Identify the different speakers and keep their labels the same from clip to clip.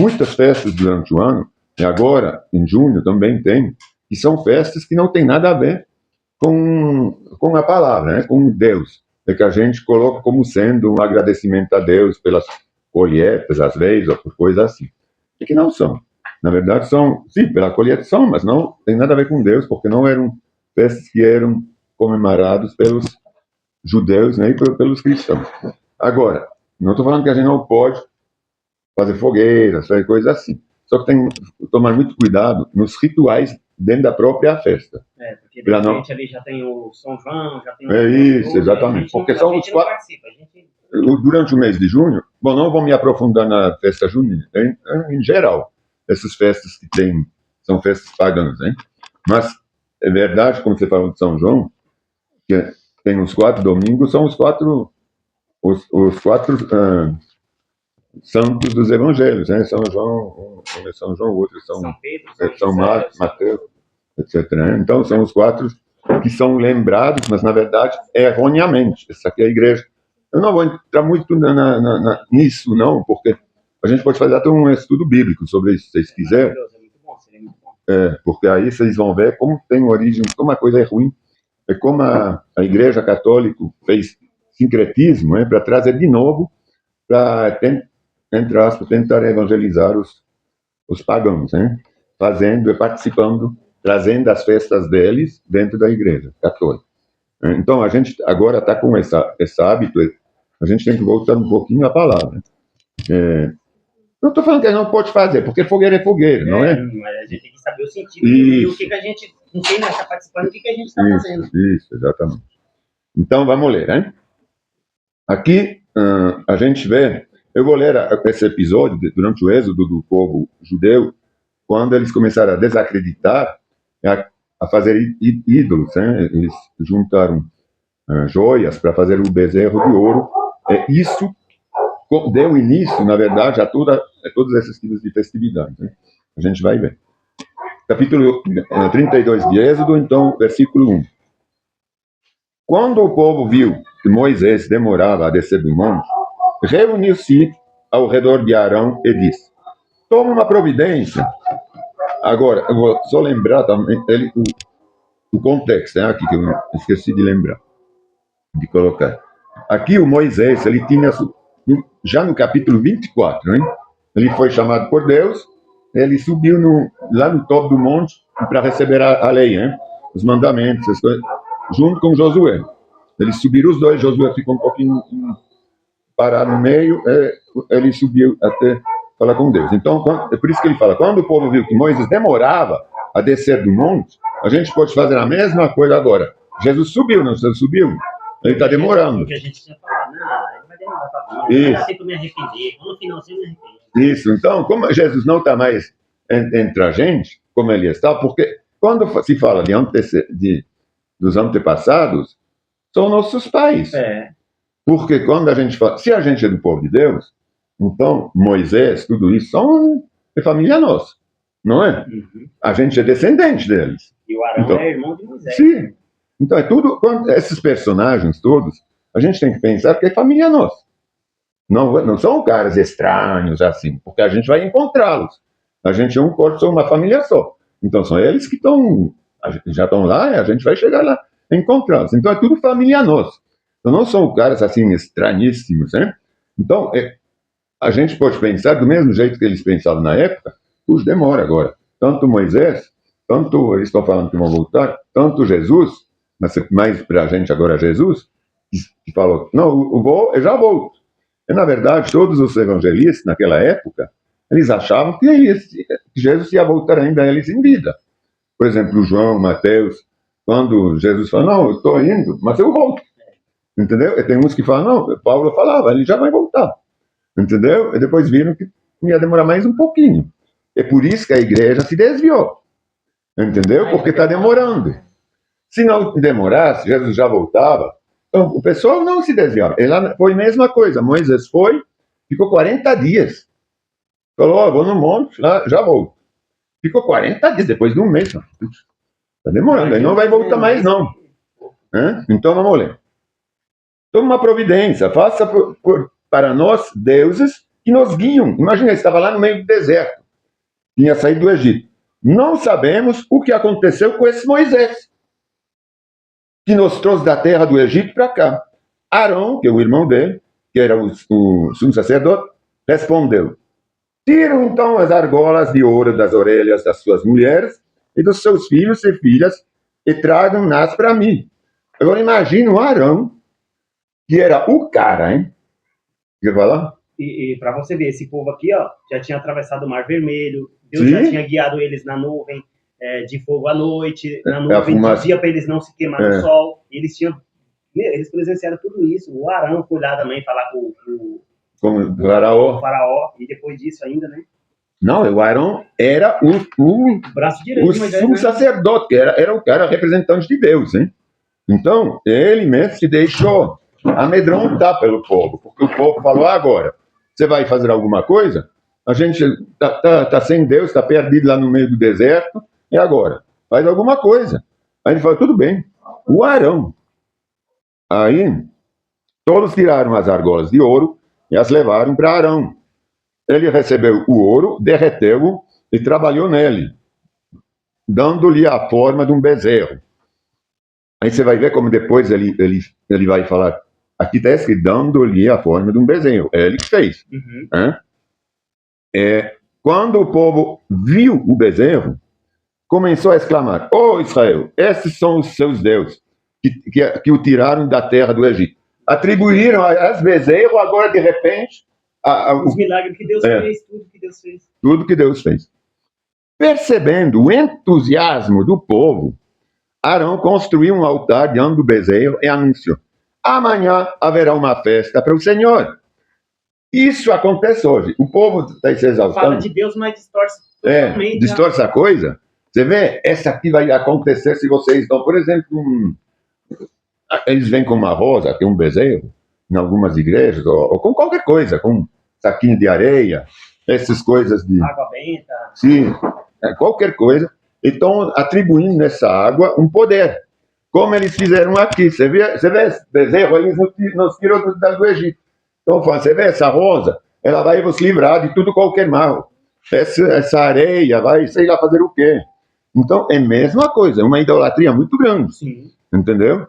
Speaker 1: muitas festas durante o ano, e agora, em junho, também tem, que são festas que não tem nada a ver com a palavra, né? Com Deus. É que a gente coloca como sendo um agradecimento a Deus pelas colheitas, às vezes, ou por coisas assim. E que não são. Na verdade, são, sim, pela colheita são, mas não tem nada a ver com Deus, porque não eram festas que eram comemorados pelos judeus, né, e pelos cristãos. Agora, não estou falando que a gente não pode fazer fogueiras, fazer coisas assim. Só que tem que tomar muito cuidado nos rituais dentro da própria festa.
Speaker 2: Porque de repente ali já tem o São João, já tem o...
Speaker 1: isso, exatamente. Porque são os quatro... Durante o mês de junho, bom, não vou me aprofundar na festa junina, em geral, essas festas que tem, são festas pagãs, hein? Mas é verdade, como você falou de São João, que tem os 4 domingos, são os quatro santos dos evangelhos, né? São João, um é São João, o outro é São Pedro, São Marcos, Mateus, etc. Né? Então são os 4 que são lembrados, mas na verdade erroneamente. Essa aqui é a igreja. Eu não vou entrar muito nisso, não, porque a gente pode fazer até um estudo bíblico sobre isso, se vocês quiserem. Porque aí vocês vão ver como tem origem, como a coisa é ruim. É como a Igreja Católica fez sincretismo, né, para trazer de novo, para, entre aspas, tentar evangelizar os pagãos, né, participando, trazendo as festas deles dentro da Igreja Católica. Então, a gente agora está com esse hábito, a gente tem que voltar um pouquinho à palavra. Não estou falando que a gente não pode fazer, porque fogueira é fogueira, não é?
Speaker 2: Mas a gente tem que saber o sentido e o que a gente, com quem nós está participando, o que a gente está fazendo.
Speaker 1: Isso, exatamente. Então, vamos ler, né? Aqui, a gente vê, eu vou ler esse episódio durante o êxodo do povo judeu, quando eles começaram a desacreditar, a fazer ídolos, né? Eles juntaram joias para fazer o bezerro de ouro. Isso deu início, na verdade, a todos esses tipos de festividades, né? A gente vai ver. Capítulo 32 de Êxodo, então, versículo 1. Quando o povo viu que Moisés demorava a descer do monte, reuniu-se ao redor de Arão e disse: toma uma providência. Agora, eu vou só lembrar também o contexto, né, aqui que eu esqueci de lembrar, de colocar. Aqui o Moisés, ele tinha, já no capítulo 24, né, ele foi chamado por Deus, ele subiu lá no topo do monte para receber a lei, né, os mandamentos, as coisas, junto com Josué. Eles subiram os dois, Josué ficou um pouquinho parado no meio, ele subiu até falar com Deus. Então, é por isso que ele fala, quando o povo viu que Moisés demorava a descer do monte, a gente pode fazer a mesma coisa agora. Jesus subiu, não? Jesus subiu? Ele está demorando.
Speaker 2: Porque a gente tinha falado, não, ele vai demorar para vir, vai tempo me arrepender, no finalzinho me arrepender.
Speaker 1: Isso, então, como Jesus não está mais entre a gente, como ele está, porque quando se fala dos antepassados, são nossos pais. Porque quando a gente fala, se a gente é do povo de Deus, então Moisés, tudo isso, é família nossa, não é?
Speaker 2: Uhum.
Speaker 1: A gente é descendente deles.
Speaker 2: E o Arão é irmão de Moisés.
Speaker 1: Sim. Então é tudo, esses personagens todos, a gente tem que pensar que é família nossa. Não são caras estranhos assim, porque a gente vai encontrá-los. A gente é um corpo, são uma família só. Então são eles que já estão lá e a gente vai chegar lá encontrá-los. Então é tudo família nossa. Então não são caras assim estranhíssimos, né? Então a gente pode pensar do mesmo jeito que eles pensavam na época, os demora agora. Tanto Moisés, tanto eles estão falando que vão voltar, tanto Jesus, mas mais para a gente agora Jesus, que falou, não, eu já volto. E, na verdade, todos os evangelistas naquela época, eles achavam que Jesus ia voltar ainda a eles em vida. Por exemplo, João, Mateus, quando Jesus fala, não, eu estou indo, mas eu volto. Entendeu? E tem uns que falam, não, Paulo falava, ele já vai voltar. Entendeu? E depois viram que ia demorar mais um pouquinho. É por isso que a igreja se desviou. Entendeu? Porque está demorando. Se não demorasse, Jesus já voltava. Então, o pessoal não se desviava. Ela foi a mesma coisa. Moisés foi, ficou 40 dias. Falou, vou no monte, lá, já volto. Ficou 40 dias, depois de um mês. Está demorando, aí não vai voltar mais, não. Então, vamos ler. Toma uma providência, faça para nós deuses que nos guiam. Imagina, ele estava lá no meio do deserto, tinha saído do Egito. Não sabemos o que aconteceu com esse Moisés, que nos trouxe da terra do Egito para cá. Arão, que é o irmão dele, que era o sumo sacerdote, respondeu: tiram então as argolas de ouro das orelhas das suas mulheres e dos seus filhos e filhas e tragam-nas para mim. Agora imagine o Arão, que era o cara, hein? Quer falar?
Speaker 2: E para você ver, esse povo aqui, ó, já tinha atravessado o Mar Vermelho, Deus
Speaker 1: Sim.
Speaker 2: já tinha guiado eles na nuvem de fogo à noite, na
Speaker 1: a
Speaker 2: nuvem de
Speaker 1: fumaça.
Speaker 2: dia para eles não se queimar no sol. Eles presenciaram tudo isso. O Arão foi lá também falar com
Speaker 1: Como
Speaker 2: o
Speaker 1: faraó.
Speaker 2: faraó, e depois disso ainda, né?
Speaker 1: Não, o Arão era o
Speaker 2: Braço direito,
Speaker 1: o
Speaker 2: mas
Speaker 1: sumo sacerdote, que era o cara representante de Deus, hein? Então, ele mesmo se deixou amedrontar pelo povo, porque o povo falou: agora, você vai fazer alguma coisa? A gente tá sem Deus, está perdido lá no meio do deserto, e agora? Faz alguma coisa. Aí ele falou: tudo bem. O Arão. Aí, todos tiraram as argolas de ouro e as levaram para Arão. Ele recebeu o ouro, derreteu-o e trabalhou nele, dando-lhe a forma de um bezerro. Aí você vai ver como depois ele vai falar. Aqui está escrito: dando-lhe a forma de um bezerro. É ele que fez.
Speaker 2: Uhum.
Speaker 1: Quando o povo viu o bezerro, começou a exclamar: ô Israel, esses são os seus deuses, que o tiraram da terra do Egito. Atribuíram as bezerros, agora de repente.
Speaker 2: Os milagres que Deus fez, tudo que Deus fez.
Speaker 1: Tudo que Deus fez. Percebendo o entusiasmo do povo, Arão construiu um altar diante do bezerro e anunciou: amanhã haverá uma festa para o Senhor. Isso acontece hoje. O povo está se exaltando.
Speaker 2: Fala de Deus, mas distorce totalmente.
Speaker 1: Distorce a coisa. Você vê, essa aqui vai acontecer se vocês dão, por exemplo, eles vêm com uma rosa, que é um bezerro, em algumas igrejas, ou com qualquer coisa, com um saquinho de areia, essas coisas de...
Speaker 2: água benta.
Speaker 1: Sim, qualquer coisa. E estão atribuindo nessa água um poder. Como eles fizeram aqui. Você vê esse bezerro, eles nos tirou do Egito. Então, você vê essa rosa, ela vai vos livrar de tudo qualquer mal. Essa areia vai, sei lá, fazer o quê? Então, é a mesma coisa, é uma idolatria muito grande.
Speaker 2: Sim.
Speaker 1: Entendeu?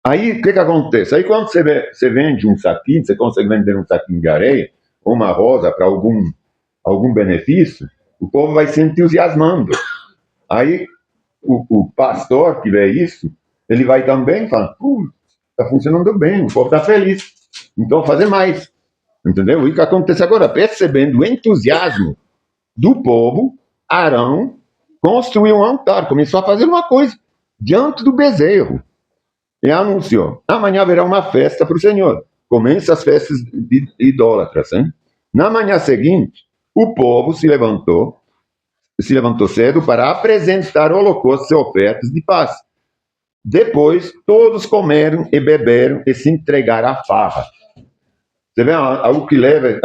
Speaker 1: Aí, o que acontece? Aí, quando você vende um saquinho, você consegue vender um saquinho de areia, ou uma rosa para algum benefício, o povo vai se entusiasmando. Aí, o pastor que vê isso, ele vai também falar: está funcionando bem, o povo está feliz, então fazer mais. Entendeu? E o que acontece agora? Percebendo o entusiasmo do povo, Arão construiu um altar, começou a fazer uma coisa diante do bezerro. E anunciou: amanhã haverá uma festa para o Senhor. Começa as festas de idólatras. Hein? Na manhã seguinte, o povo se levantou cedo para apresentar holocaustos e ofertas de paz. Depois, todos comeram e beberam e se entregaram à farra. Você vê algo que leva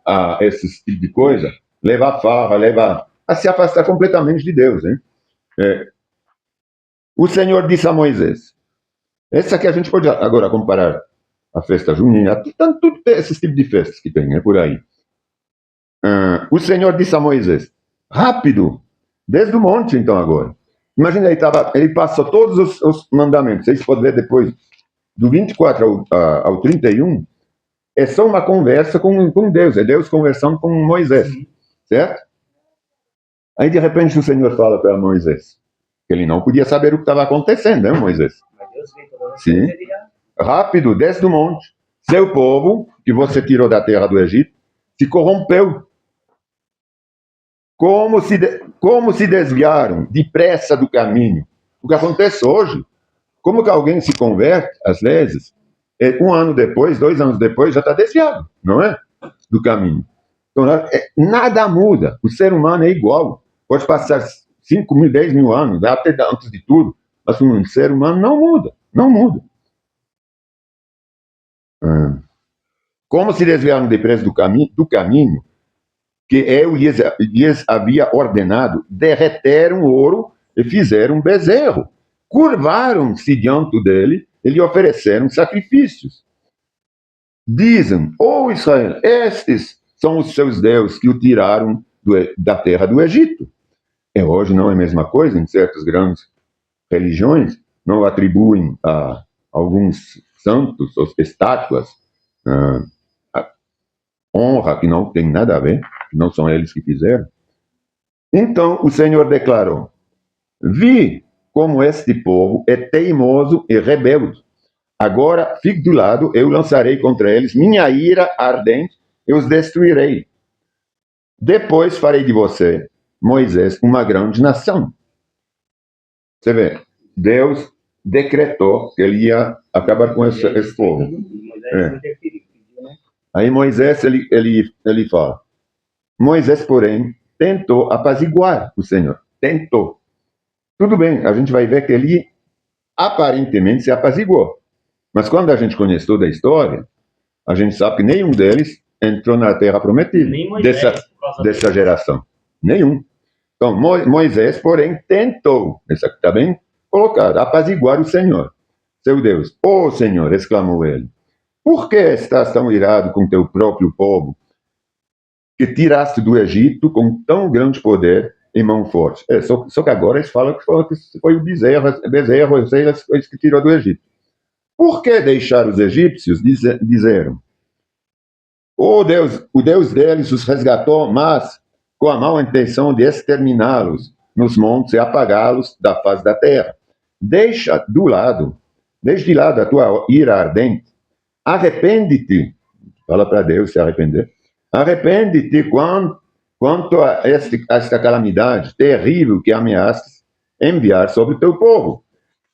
Speaker 1: a esse tipo de coisa? Leva a farra, leva a se afastar completamente de Deus. Hein? O Senhor disse a Moisés: essa aqui a gente pode agora comparar a festa junina, tudo esses tipos de festas que tem, por aí. O Senhor disse a Moisés: rápido, desde o monte então agora. Imagina, ele passou todos os mandamentos. Vocês podem ver depois, do 24 ao 31, é só uma conversa com Deus. É Deus conversando com Moisés. Certo? Aí de repente o Senhor fala para Moisés que ele não podia saber o que estava acontecendo, né, Moisés? Sim. Rápido, desce do monte. Seu povo, que você tirou da terra do Egito, se corrompeu. Como se desviaram depressa do caminho. O que acontece hoje, como que alguém se converte, às vezes, 1 ano depois, 2 anos depois, já está desviado, não é? Do caminho. Então, nada muda. O ser humano é igual. Pode passar 5 mil, 10 mil anos, até antes de tudo, mas o ser humano não muda. Não muda. Como se desviaram depressa do caminho, que eu lhes havia ordenado, derreteram ouro e fizeram um bezerro. Curvaram-se diante dele e lhe ofereceram sacrifícios. Dizem, ó Israel, estes são os seus deuses que o tiraram da terra do Egito. E hoje não é a mesma coisa, em certas grandes religiões, não atribuem a alguns santos, ou estátuas, a honra que não tem nada a ver, que não são eles que fizeram. Então o Senhor declarou: vi como este povo é teimoso e rebelde. Agora fique do lado, eu lançarei contra eles minha ira ardente e os destruirei. Depois farei de você, Moisés, uma grande nação. Você vê, Deus decretou que ele ia acabar com esse povo. Aí Moisés, ele fala. Moisés, porém, tentou apaziguar o Senhor. Tentou. Tudo bem, a gente vai ver que ele aparentemente se apaziguou. Mas quando a gente conhece toda a história, a gente sabe que nenhum deles entrou na terra prometida, dessa geração. Nenhum. Então, Moisés, porém, tentou, isso aqui está bem colocado, apaziguar o Senhor, seu Deus. Ó Senhor, exclamou ele, por que estás tão irado com teu próprio povo, que tiraste do Egito com tão grande poder e mão forte? Só que agora eles falam que foi o bezerro, eles que tirou do Egito. Por que deixar os egípcios? Disseram. O Deus deles os resgatou, mas com a má intenção de exterminá-los nos montes e apagá-los da face da terra. Deixe de lado a tua ira ardente. Arrepende-te. Fala para Deus se arrepender. Arrepende-te quanto a esta calamidade terrível que ameaças enviar sobre o teu povo.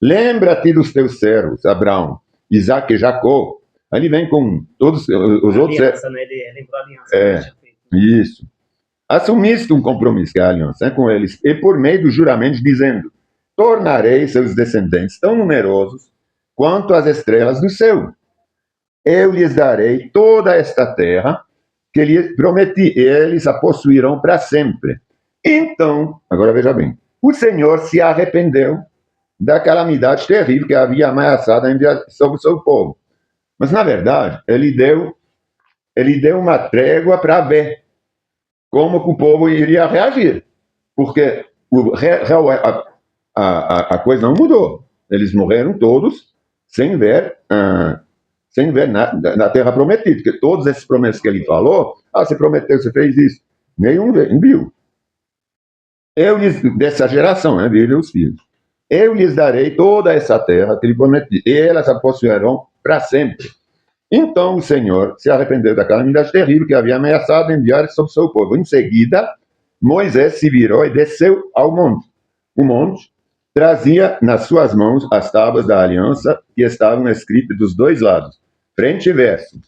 Speaker 1: Lembra-te dos teus servos, Abraão, Isaac e Jacó. Aí ele vem com todos os outros.
Speaker 2: Aliança, né? Ele lembrou a aliança.
Speaker 1: Isso. Assumiste um compromisso, que é a aliança, com eles, e por meio do juramento, dizendo: tornarei seus descendentes tão numerosos quanto as estrelas do céu. Eu lhes darei toda esta terra que lhes prometi, e eles a possuirão para sempre. Então, agora veja bem, o Senhor se arrependeu da calamidade terrível que havia ameaçado enviar sobre o seu povo. Mas, na verdade, ele deu uma trégua para ver como que o povo iria reagir. Porque a coisa não mudou. Eles morreram todos sem ver na terra prometida. Porque todos esses promessas que ele falou, você prometeu, você fez isso. Nenhum viu. Dessa geração, né, viram os filhos. Eu lhes darei toda essa terra que lhe prometi, e elas a possuirão para sempre. Então o Senhor se arrependeu da calamidade terrível que havia ameaçado enviar sobre o seu povo. Em seguida, Moisés se virou e desceu ao monte. O monte trazia nas suas mãos as tábuas da aliança que estavam escritas dos dois lados, frente e verso.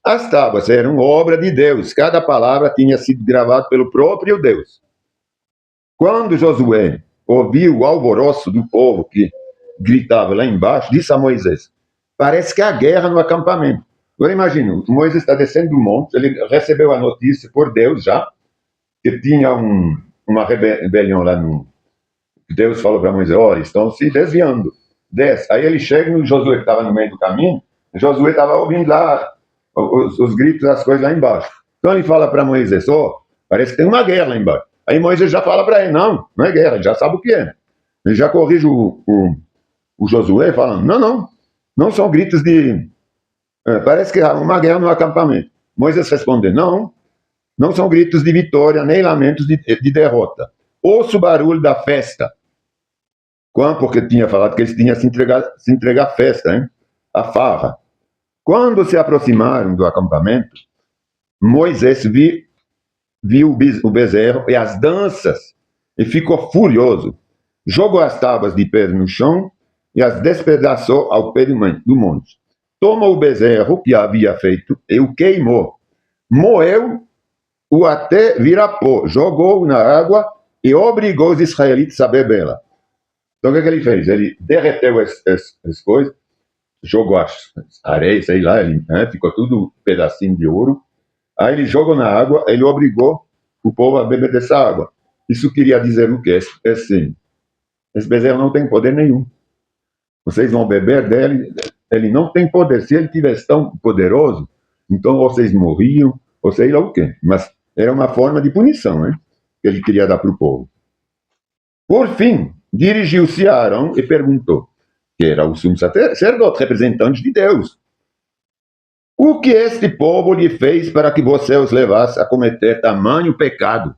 Speaker 1: As tábuas eram obra de Deus, cada palavra tinha sido gravada pelo próprio Deus. Quando Josué ouviu o alvoroço do povo que gritava lá embaixo, disse a Moisés: parece que há guerra no acampamento. Agora imagina, Moisés está descendo do monte, ele recebeu a notícia por Deus já, que tinha uma rebelião lá no... Deus falou para Moisés: olha, estão se desviando, desce. Aí ele chega no Josué que estava no meio do caminho, Josué estava ouvindo lá os gritos, as coisas lá embaixo. Então ele fala para Moisés: parece que tem uma guerra lá embaixo. Aí Moisés já fala para ele: não é guerra, ele já sabe o que é. Ele já corrige o Josué falando: não são gritos de... parece que há uma guerra no acampamento. Moisés respondeu: não são gritos de vitória, nem lamentos de derrota. Ouça o barulho da festa. Porque tinha falado que eles tinham se entregar à festa, hein? A farra. Quando se aproximaram do acampamento, Moisés viu o bezerro e as danças e ficou furioso. Jogou as tábuas de pedra no chão e as despedaçou ao pé do monte. Tomou o bezerro que havia feito e o queimou. Moeu-o até virar pó, jogou-o na água e obrigou os israelitas a bebê-la. Então o que ele fez? Ele derreteu as coisas, jogou as areias, sei lá, ficou tudo um pedacinho de ouro. Aí ele jogou na água, ele obrigou o povo a beber dessa água. Isso queria dizer o quê? Assim, esse bezerro não tem poder nenhum. Vocês vão beber dele, ele não tem poder. Se ele tivesse tão poderoso, então vocês morriam, ou sei lá o quê. Mas era uma forma de punição, né? Que ele queria dar para o povo. Por fim, dirigiu-se a Arão e perguntou, que era o sumo sacerdote, representante de Deus: o que este povo lhe fez para que você os levasse a cometer tamanho pecado?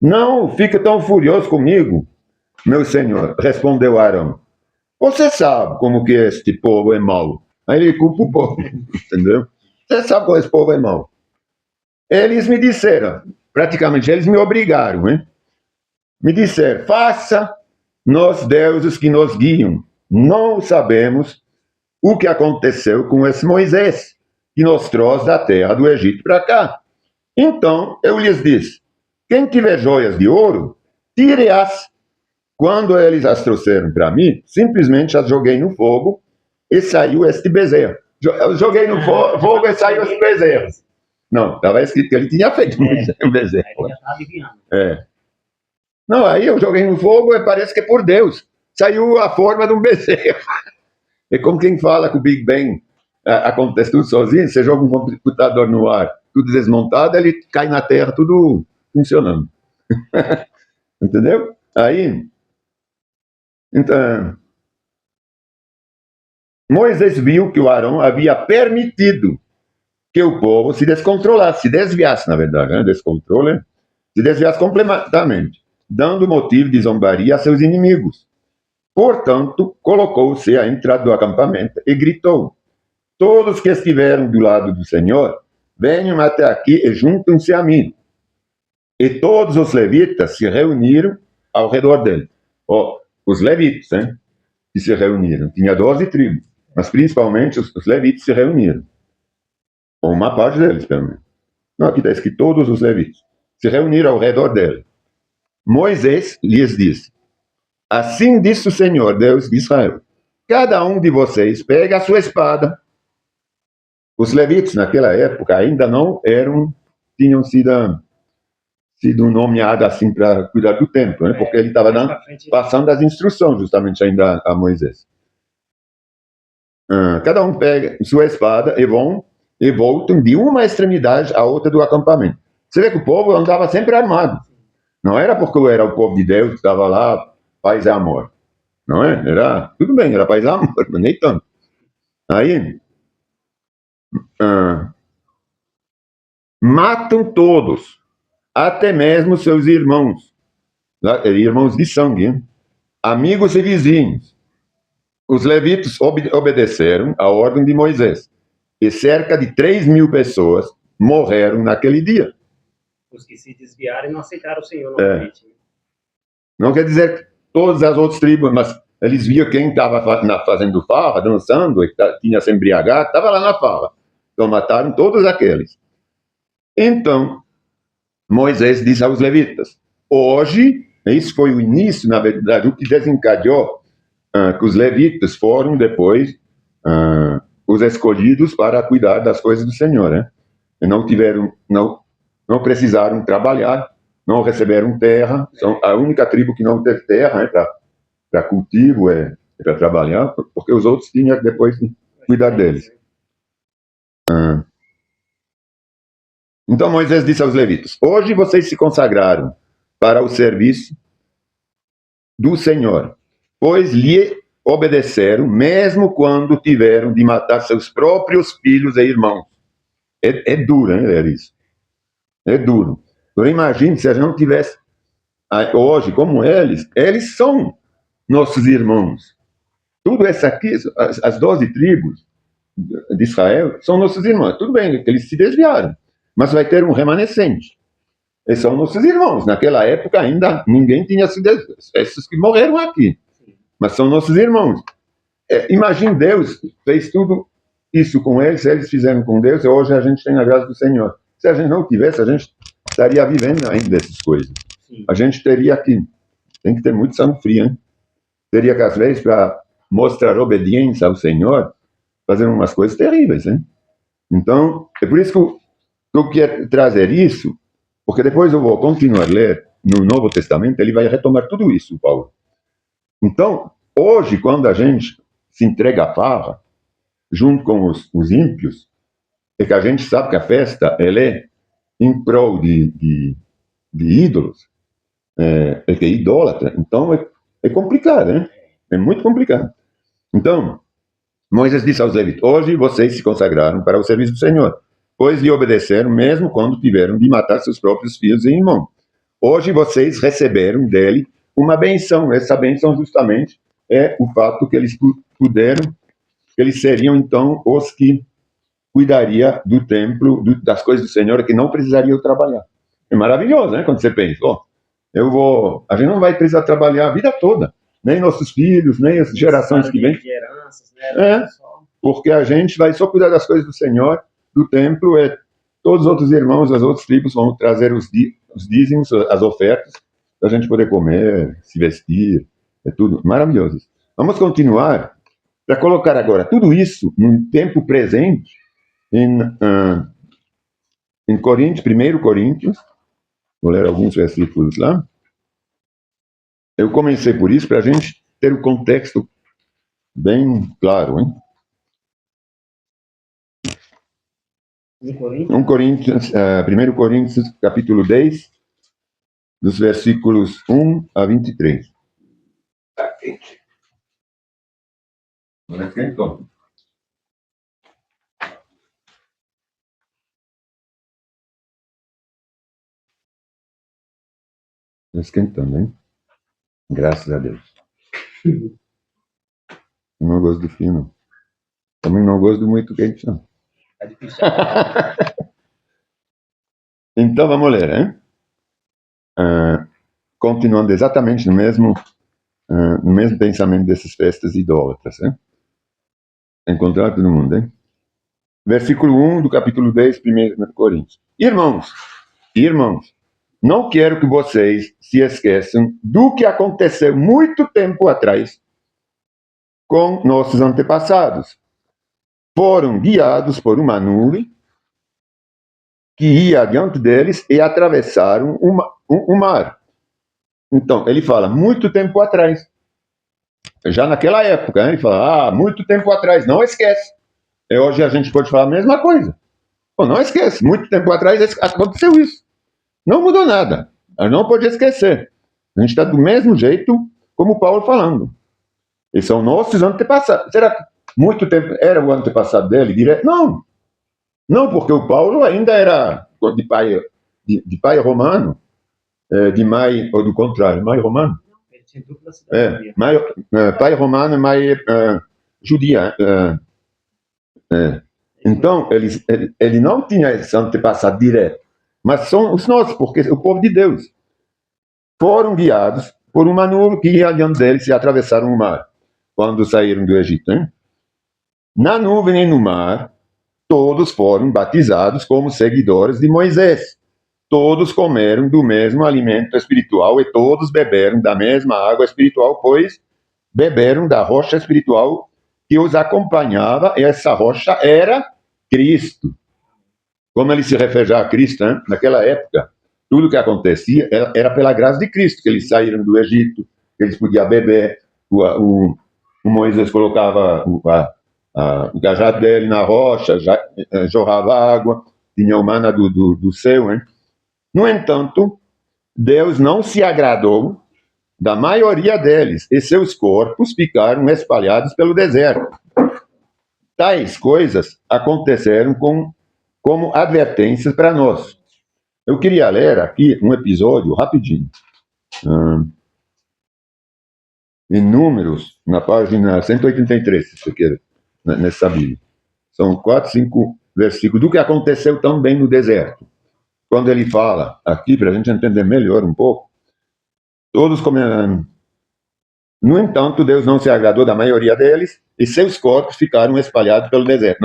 Speaker 1: Não fique tão furioso comigo, meu senhor, respondeu Arão. Você sabe como que este povo é mau. Aí ele culpa o povo, entendeu? Você sabe como esse povo é mau. Eles me disseram, praticamente, eles me obrigaram, hein? Me disseram, faça nós deuses que nos guiam. Não sabemos o que aconteceu com esse Moisés, que nos trouxe da terra do Egito para cá. Então eu lhes disse, quem tiver joias de ouro, tire-as. Quando eles as trouxeram para mim, simplesmente as joguei no fogo e saiu este bezerro. Eu joguei no fogo e saiu este bezerro. Não, estava escrito que ele tinha feito um bezerro.
Speaker 2: Ele já estava adivinhando.
Speaker 1: Não, aí eu joguei no fogo e parece que é por Deus. Saiu a forma de um bezerro. É como quem fala que o Big Bang acontece tudo sozinho, você joga um computador no ar, tudo desmontado, ele cai na terra, tudo funcionando. Entendeu? Aí, então, Moisés viu que o Arão havia permitido que o povo se descontrolasse, se desviasse, na verdade, né? Descontrole, se desviasse completamente, dando motivo de zombaria a seus inimigos. Portanto, colocou-se à entrada do acampamento e gritou: todos que estiveram do lado do Senhor, venham até aqui e juntem-se a mim. E todos os levitas se reuniram ao redor dele. Os levitas, né, que se reuniram. Tinha 12 tribos, mas principalmente os levitas se reuniram. Ou uma parte deles, pelo menos. Não, aqui está escrito todos os levitas. Se reuniram ao redor dele. Moisés lhes disse: assim disse o Senhor, Deus de Israel, cada um de vocês pega a sua espada. Os levitas, naquela época, ainda não tinham sido nomeados assim para cuidar do templo, né? Porque ele estava passando as instruções justamente ainda a Moisés. Cada um pega sua espada e voltam de uma extremidade à outra do acampamento. Você vê que o povo andava sempre armado. Não era porque era o povo de Deus que estava lá, paz e amor. Não é? Tudo bem, era paz e amor, mas nem tanto. Aí, matam todos, até mesmo seus irmãos de sangue, hein? Amigos e vizinhos. Os levitas obedeceram a ordem de Moisés, e cerca de 3.000 pessoas morreram naquele dia.
Speaker 2: Os que se desviaram e não aceitaram o Senhor novamente.
Speaker 1: Não quer dizer que todas as outras tribos, mas eles viam quem estava fazendo farra, dançando, e tinha se embriagado, estava lá na farra. Então mataram todos aqueles. Então, Moisés disse aos levitas, hoje, isso foi o início, na verdade, o que desencadeou que os levitas foram depois os escolhidos para cuidar das coisas do Senhor, né? E não precisaram trabalhar, não receberam terra, são a única tribo que não teve terra, né, para cultivo, para trabalhar, porque os outros tinham depois de cuidar deles. Então Moisés disse aos levitas, hoje vocês se consagraram para o serviço do Senhor, pois lhe obedeceram, mesmo quando tiveram de matar seus próprios filhos e irmãos. É duro, né, ler isso? É duro. Eu imagino se a gente não tivesse hoje como eles são nossos irmãos. Tudo isso aqui, as 12 tribos de Israel são nossos irmãos. Tudo bem, eles se desviaram, mas vai ter um remanescente. Eles são nossos irmãos. Naquela época ainda ninguém tinha sido esses que morreram aqui, mas são nossos irmãos. Imagine Deus fez tudo isso com eles fizeram com Deus, e hoje a gente tem a graça do Senhor. Se a gente não tivesse, a gente estaria vivendo ainda essas coisas. Sim. A gente teria tem que ter muito sangue frio, hein? Teria que, às vezes, para mostrar obediência ao Senhor, fazer umas coisas terríveis, hein? Então, é por isso que eu quero trazer isso, porque depois eu vou continuar a ler no Novo Testamento, ele vai retomar tudo isso, Paulo. Então, hoje, quando a gente se entrega à farra, junto com os ímpios, é que a gente sabe que a festa ela é em prol de ídolos, é que é idólatra. Então é complicado, né? É muito complicado. Então, Moisés disse aos levitas: hoje vocês se consagraram para o serviço do Senhor, pois lhe obedeceram mesmo quando tiveram de matar seus próprios filhos e irmãos. Hoje vocês receberam dele uma benção. Essa benção justamente é o fato que eles puderam, que eles seriam então os que cuidaria do templo, das coisas do Senhor, que não precisariam trabalhar. É maravilhoso, né? Quando você pensa, a gente não vai precisar trabalhar a vida toda, nem nossos filhos, nem as gerações que vêm. Porque a gente vai só cuidar das coisas do Senhor, do templo, todos os outros irmãos, as outras tribos vão trazer os dízimos, as ofertas, para a gente poder comer, se vestir, é tudo maravilhoso. Vamos continuar para colocar agora tudo isso no tempo presente, em Coríntios, 1 Coríntios, vou ler alguns versículos lá. Eu comecei por isso para a gente ter o contexto bem claro, hein? 1 Coríntios, capítulo 10, dos versículos 1 a 23. Tá quente. Não é quente, Tom? Está esquentando, hein? Graças a Deus. Eu não gosto do frio, não. Também não gosto do muito quente, não. É difícil. Então, vamos ler, hein? Continuando exatamente no mesmo pensamento dessas festas idólatras, hein? Encontrar todo mundo, hein? Versículo 1 do capítulo 10, 1 Coríntios. Irmãos, não quero que vocês se esqueçam do que aconteceu muito tempo atrás com nossos antepassados. Foram guiados por uma nuvem que ia adiante deles e atravessaram o mar. Então, ele fala, muito tempo atrás. Já naquela época, né? Ele fala, muito tempo atrás, não esquece. Hoje a gente pode falar a mesma coisa. Pô, não esquece, muito tempo atrás aconteceu isso. Não mudou nada. Eu não podia esquecer. A gente está do mesmo jeito como o Paulo falando. Eles são nossos antepassados. Será que muito tempo era o antepassado dele direto? Não. Não, porque o Paulo ainda era de pai romano, de mãe, ou do contrário, mãe romano? Ele tinha dupla cidadania. Pai romano e mãe judia. Então, ele não tinha esse antepassado direto, mas são os nossos, porque o povo de Deus foram guiados por uma nuvem que ia adiante deles e atravessaram o mar, quando saíram do Egito. Hein? Na nuvem e no mar, todos foram batizados como seguidores de Moisés. Todos comeram do mesmo alimento espiritual e todos beberam da mesma água espiritual, pois beberam da rocha espiritual que os acompanhava, e essa rocha era Cristo. Como ele se refere já a Cristo, né? Naquela época, tudo que acontecia era pela graça de Cristo, que eles saíram do Egito, que eles podiam beber, o Moisés colocava o cajado dele na rocha, jorrava água, tinha o mana do céu. Hein? No entanto, Deus não se agradou da maioria deles, e seus corpos ficaram espalhados pelo deserto. Tais coisas aconteceram como advertências para nós. Eu queria ler aqui um episódio rapidinho. Em Números, na página 183, se você quer, nessa Bíblia. São 4, 5 versículos do que aconteceu também no deserto. Quando ele fala aqui, para a gente entender melhor um pouco, todos comeram. No entanto, Deus não se agradou da maioria deles e seus corpos ficaram espalhados pelo deserto.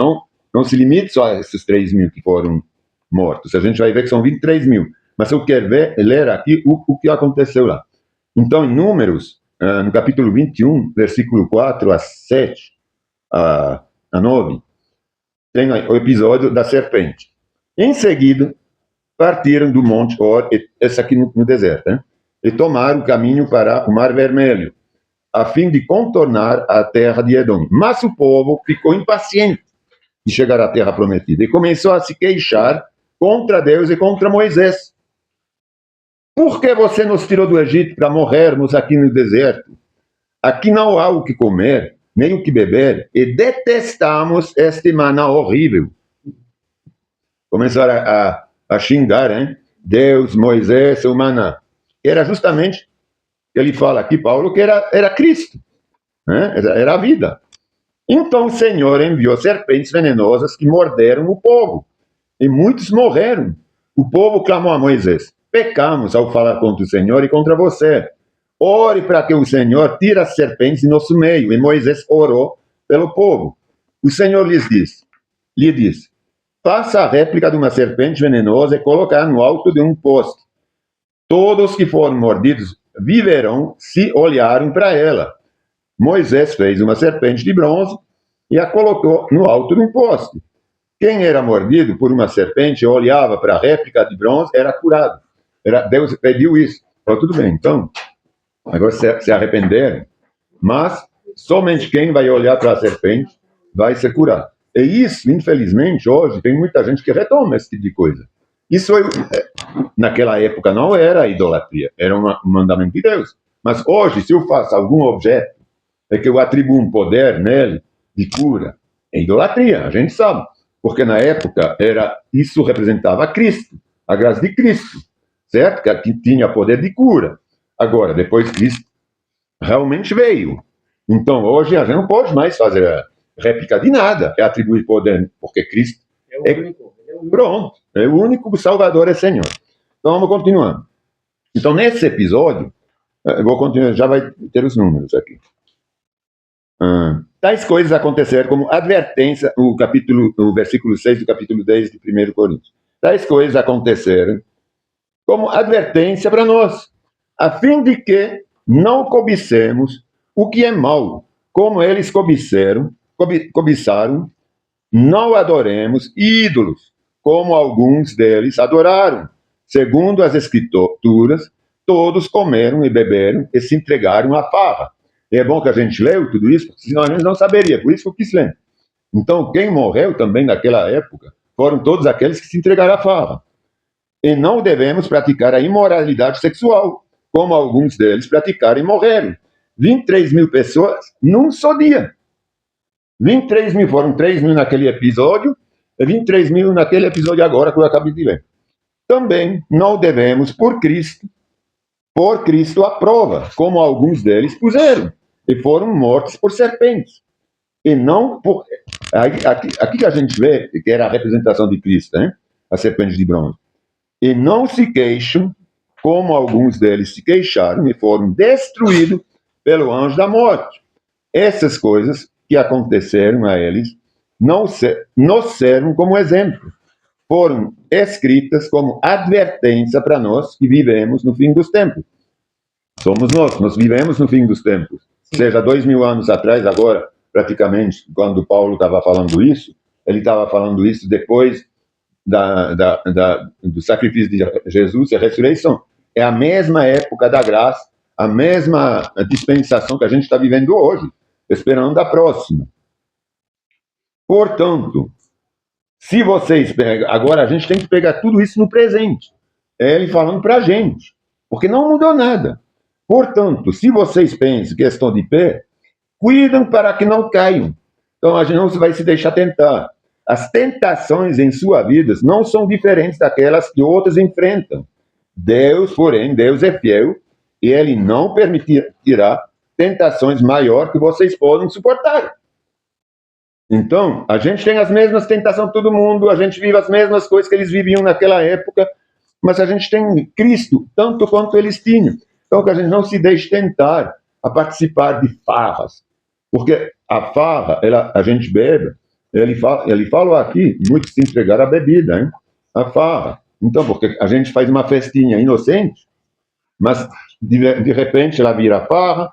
Speaker 1: Não se limite só a esses 3.000 que foram mortos. A gente vai ver que são 23.000. Mas eu quero ler aqui o que aconteceu lá. Então, em Números, no capítulo 21, versículo 4 a 7, a 9, tem o episódio da serpente. Em seguida, partiram do Monte Hor, esse aqui no deserto, né? E tomaram o caminho para o Mar Vermelho, a fim de contornar a terra de Edom. Mas o povo ficou impaciente de chegar à terra prometida e começou a se queixar contra Deus e contra Moisés. Por que você nos tirou do Egito para morrermos aqui no deserto? Aqui não há o que comer, nem o que beber, e detestamos este maná horrível. Começaram a xingar, hein? Deus, Moisés, o maná. Era justamente, ele fala aqui, Paulo, que era Cristo, né? Era a vida. Então o Senhor enviou serpentes venenosas que morderam o povo, e muitos morreram. O povo clamou a Moisés: pecamos ao falar contra o Senhor e contra você. Ore para que o Senhor tire as serpentes de nosso meio. E Moisés orou pelo povo. O Senhor lhe disse: faça a réplica de uma serpente venenosa e colocar no alto de um poste. Todos que foram mordidos viverão se olharem para ela. Moisés fez uma serpente de bronze e a colocou no alto de um poste. Quem era mordido por uma serpente e olhava para a réplica de bronze era curado. Deus pediu isso. Falou, tudo bem, então, agora se arrependeram, mas somente quem vai olhar para a serpente vai ser curado. E isso, infelizmente, hoje tem muita gente que retoma esse tipo de coisa. Isso, naquela época, não era idolatria, era um mandamento de Deus. Mas hoje, se eu faço algum objeto, é que eu atribuo um poder nele de cura, é idolatria, a gente sabe. Porque na época, isso representava Cristo, a graça de Cristo, certo? Que tinha poder de cura. Agora, depois Cristo realmente veio. Então, hoje a gente não pode mais fazer réplica de nada, é atribuir poder, porque Cristo
Speaker 2: é o único.
Speaker 1: Pronto, é o único Salvador, é Senhor. Então, vamos continuando. Então, nesse episódio, eu vou continuar, já vai ter os números aqui. Tais coisas aconteceram como advertência, o versículo 6 do capítulo 10 de 1 Coríntios. Tais coisas aconteceram como advertência para nós, a fim de que não cobicemos o que é mau, como eles cobiçaram, não adoremos ídolos, como alguns deles adoraram. Segundo as Escrituras, todos comeram e beberam e se entregaram à farra. E é bom que a gente leu tudo isso, porque senão a gente não saberia, por isso que eu quis ler. Então, quem morreu também naquela época foram todos aqueles que se entregaram à farra. E não devemos praticar a imoralidade sexual, como alguns deles praticaram e morreram. 23 mil pessoas num só dia. 23 mil, foram 3 mil naquele episódio, e 23 mil naquele episódio agora que eu acabei de ler. Também não devemos, por Cristo à prova, como alguns deles puseram, e foram mortos por serpentes. E não por... Aqui que a gente vê, que era a representação de Cristo, né? A serpente de bronze. E não se queixam, como alguns deles se queixaram, e foram destruídos pelo anjo da morte. Essas coisas que aconteceram a eles nos servem como exemplo. Foram escritas como advertência para nós que vivemos no fim dos tempos. Somos nós vivemos no fim dos tempos. Sim. Seja 2000 anos atrás, agora, praticamente, quando Paulo estava falando isso, ele estava falando isso depois do sacrifício de Jesus e a ressurreição. É a mesma época da graça, a mesma dispensação que a gente está vivendo hoje, esperando a próxima. Portanto, se vocês pegam... Agora a gente tem que pegar tudo isso no presente. É ele falando para a gente, porque não mudou nada. Portanto, se vocês pensam que estão de pé, cuidam para que não caiam. Então a gente não vai se deixar tentar. As tentações em sua vida não são diferentes daquelas que outros enfrentam. Deus, porém, Deus é fiel e Ele não permitirá tentações maiores que vocês possam suportar. Então, a gente tem as mesmas tentações de todo mundo, a gente vive as mesmas coisas que eles viviam naquela época, mas a gente tem Cristo tanto quanto eles tinham. Então, que a gente não se deixe tentar a participar de farras, porque a farra, a gente bebe, ele fala aqui, muitos se entregaram à bebida, hein? A farra. Então, porque a gente faz uma festinha inocente, mas de repente ela vira farra,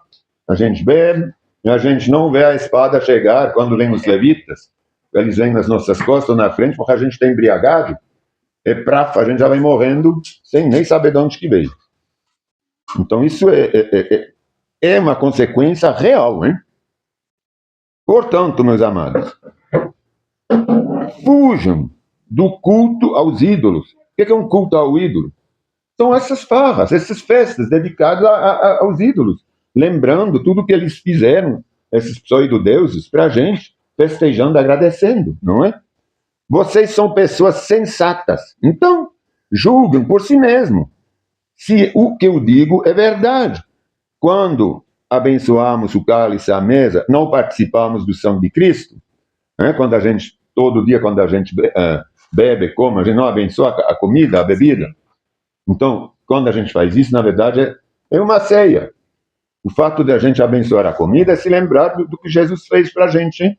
Speaker 1: a gente bebe, e a gente não vê a espada chegar quando vem os levitas, eles vêm nas nossas costas ou na frente, porque a gente está embriagado, a gente já vai morrendo sem nem saber de onde que veio. Então isso é uma consequência real, hein? Portanto, meus amados, fujam do culto aos ídolos. O que é um culto ao ídolo? São essas farras, essas festas dedicadas aos ídolos, lembrando tudo que eles fizeram, esses pseudo-deuses, para a gente, festejando, agradecendo, não é? Vocês são pessoas sensatas, então julguem por si mesmo se o que eu digo é verdade. Quando abençoamos o cálice à mesa, não participamos do sangue de Cristo, né? Quando a gente, todo dia, quando a gente bebe, come, a gente não abençoa a comida, a bebida. Então, quando a gente faz isso, na verdade, é uma ceia. O fato de a gente abençoar a comida é se lembrar do que Jesus fez para a gente, hein?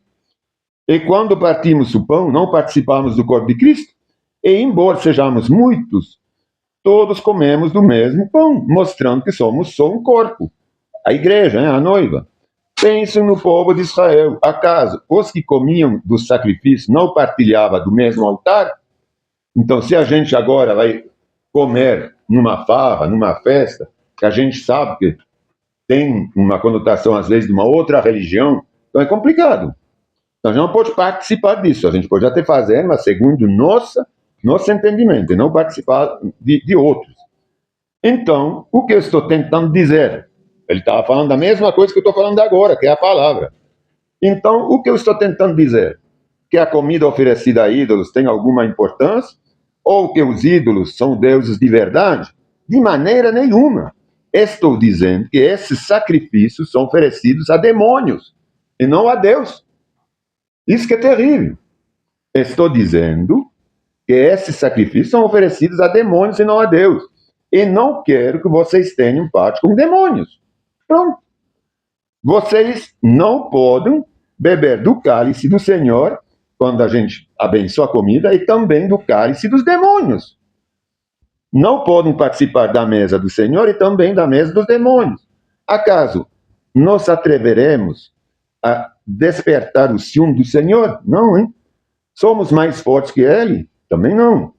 Speaker 1: E quando partimos o pão, não participamos do corpo de Cristo. E, embora sejamos muitos, todos comemos do mesmo pão, mostrando que somos só um corpo. A igreja, hein? A noiva. Pensem no povo de Israel. Acaso os que comiam do sacrifício não partilhavam do mesmo altar? Então, se a gente agora vai comer numa farra, numa festa, que a gente sabe que tem uma conotação, às vezes, de uma outra religião, então é complicado. Então, a gente não pode participar disso. A gente pode até fazer, mas segundo nosso entendimento, e não participar de outros. Então, o que eu estou tentando dizer? Ele estava falando da mesma coisa que eu estou falando agora, que é a palavra. Então, o que eu estou tentando dizer? Que a comida oferecida a ídolos tem alguma importância? Ou que os ídolos são deuses de verdade? De maneira nenhuma. Estou dizendo que esses sacrifícios são oferecidos a demônios e não a Deus. Isso que é terrível. Estou dizendo que esses sacrifícios são oferecidos a demônios e não a Deus. E não quero que vocês tenham parte com demônios. Pronto. Vocês não podem beber do cálice do Senhor, quando a gente abençoa a comida, e também do cálice dos demônios. Não podem participar da mesa do Senhor e também da mesa dos demônios. Acaso nos atreveremos a despertar o ciúme do Senhor? Não, hein? Somos mais fortes que Ele? Também não.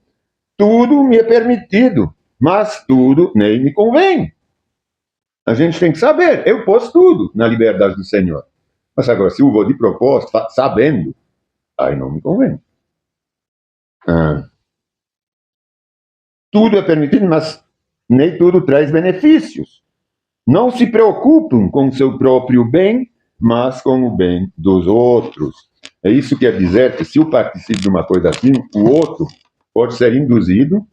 Speaker 1: Tudo me é permitido, mas tudo nem me convém. A gente tem que saber, eu posso tudo na liberdade do Senhor. Mas agora, se eu vou de propósito, sabendo, aí não me convém. Tudo é permitido, mas nem tudo traz benefícios. Não se preocupem com o seu próprio bem, mas com o bem dos outros. É isso que quer dizer que se eu participo de uma coisa assim, o outro pode ser induzido,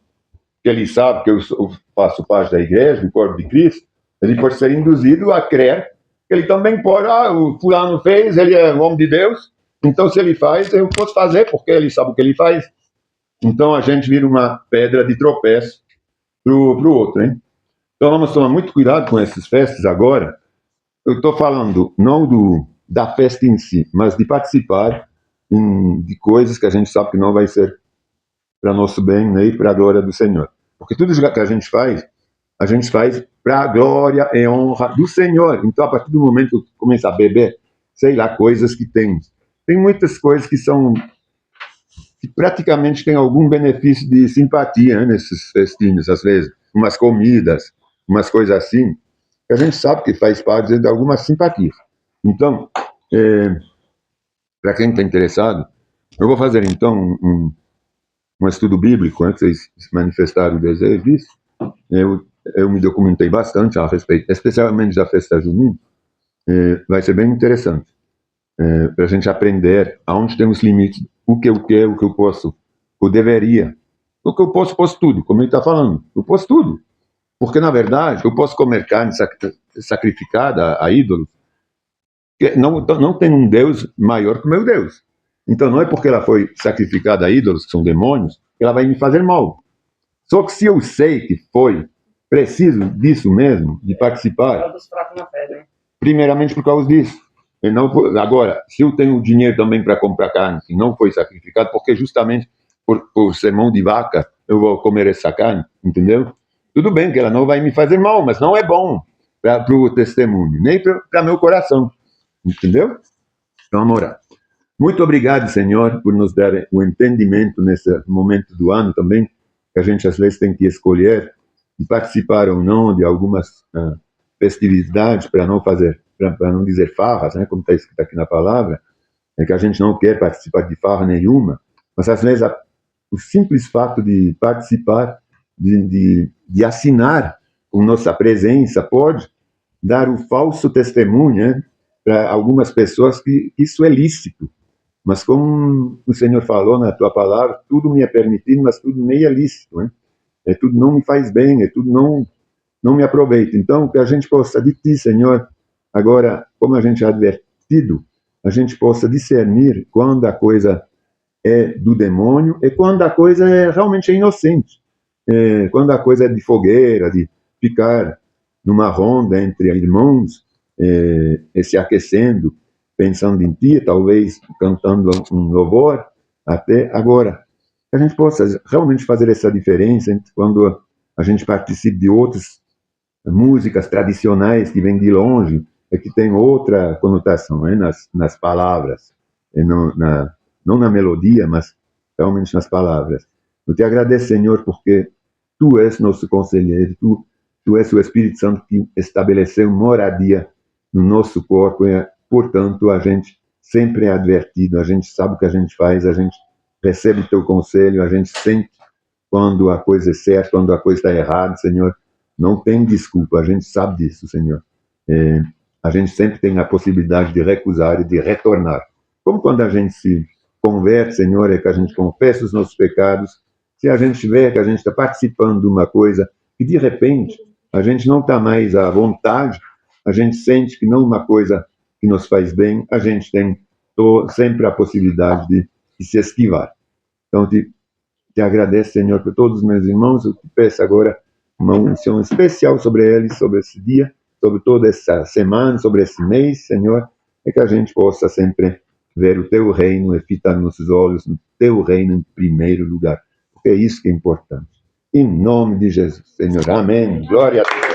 Speaker 1: que ele sabe que eu faço parte da igreja, do corpo de Cristo, ele pode ser induzido a crer que ele também pode, o fulano fez, ele é um homem de Deus, então se ele faz, eu posso fazer, porque ele sabe o que ele faz. Então a gente vira uma pedra de tropeço pro outro, hein? Então vamos tomar muito cuidado com essas festas agora. Eu estou falando não da festa em si, mas de participar de coisas que a gente sabe que não vai ser para nosso bem, nem para a glória do Senhor. Porque tudo que a gente faz para a glória e honra do Senhor. Então, a partir do momento que começa a beber, sei lá, coisas que tem muitas coisas que praticamente têm algum benefício de simpatia, né, nesses festinhos, às vezes. Umas comidas, umas coisas assim, que a gente sabe que faz parte de alguma simpatia. Então, para quem está interessado, eu vou fazer então um estudo bíblico, né, que vocês manifestaram o desejo disso. Eu me documentei bastante a respeito, especialmente da festa junina. Vai ser bem interessante para a gente aprender aonde tem os limites, o que eu quero, o que eu posso, eu deveria. O que eu posso tudo, como ele está falando. Eu posso tudo. Porque, na verdade, eu posso comer carne sacrificada a ídolos. Não tem um Deus maior que o meu Deus. Então, não é porque ela foi sacrificada a ídolos, que são demônios, que ela vai me fazer mal. Só que se eu sei que foi preciso disso mesmo, de participar, primeiramente por causa disso. E não agora, se eu tenho dinheiro também para comprar carne que não foi sacrificada, porque justamente por ser mão de vaca, eu vou comer essa carne, entendeu? Tudo bem que ela não vai me fazer mal, mas não é bom para o testemunho, nem para meu coração, entendeu? Então, vamos orar. Muito obrigado, Senhor, por nos dar o entendimento nesse momento do ano também, que a gente às vezes tem que escolher de participar ou não de algumas festividade, para não dizer farras, né, como está escrito aqui na palavra, é que a gente não quer participar de farra nenhuma, mas às vezes o simples fato de participar, de assinar com nossa presença, pode dar o falso testemunho, né, para algumas pessoas que isso é lícito. Mas como o Senhor falou na tua palavra, tudo me é permitido, mas tudo me é lícito, né? Tudo não me faz bem, tudo não me aproveita. Então, que a gente possa de ti, Senhor, agora, como a gente é advertido, a gente possa discernir quando a coisa é do demônio e quando a coisa realmente é inocente. Quando a coisa é de fogueira, de ficar numa ronda entre irmãos, se aquecendo, pensando em ti, talvez cantando um louvor, até agora. Que a gente possa realmente fazer essa diferença entre quando a gente participa de outras músicas tradicionais que vêm de longe, que tem outra conotação, né, nas palavras, não na melodia, mas realmente nas palavras. Eu te agradeço, Senhor, porque tu és nosso conselheiro, tu és o Espírito Santo que estabeleceu moradia no nosso corpo, e, portanto, a gente sempre é advertido, a gente sabe o que a gente faz, a gente recebe o teu conselho, a gente sente quando a coisa é certa, quando a coisa está errada, Senhor. Não tem desculpa, a gente sabe disso, Senhor. A gente sempre tem a possibilidade de recusar e de retornar. Como quando a gente se converte, Senhor, é que a gente confessa os nossos pecados. Se a gente vê que a gente está participando de uma coisa e, de repente, a gente não está mais à vontade, a gente sente que não é uma coisa que nos faz bem, a gente tem sempre a possibilidade de se esquivar. Então, te agradeço, Senhor, por todos os meus irmãos. Eu te peço agora uma unção especial sobre eles, sobre esse dia, sobre toda essa semana, sobre esse mês, Senhor, é que a gente possa sempre ver o teu reino e fitar nossos olhos no teu reino em primeiro lugar, porque é isso que é importante. Em nome de Jesus, Senhor. Amém. Glória a Deus.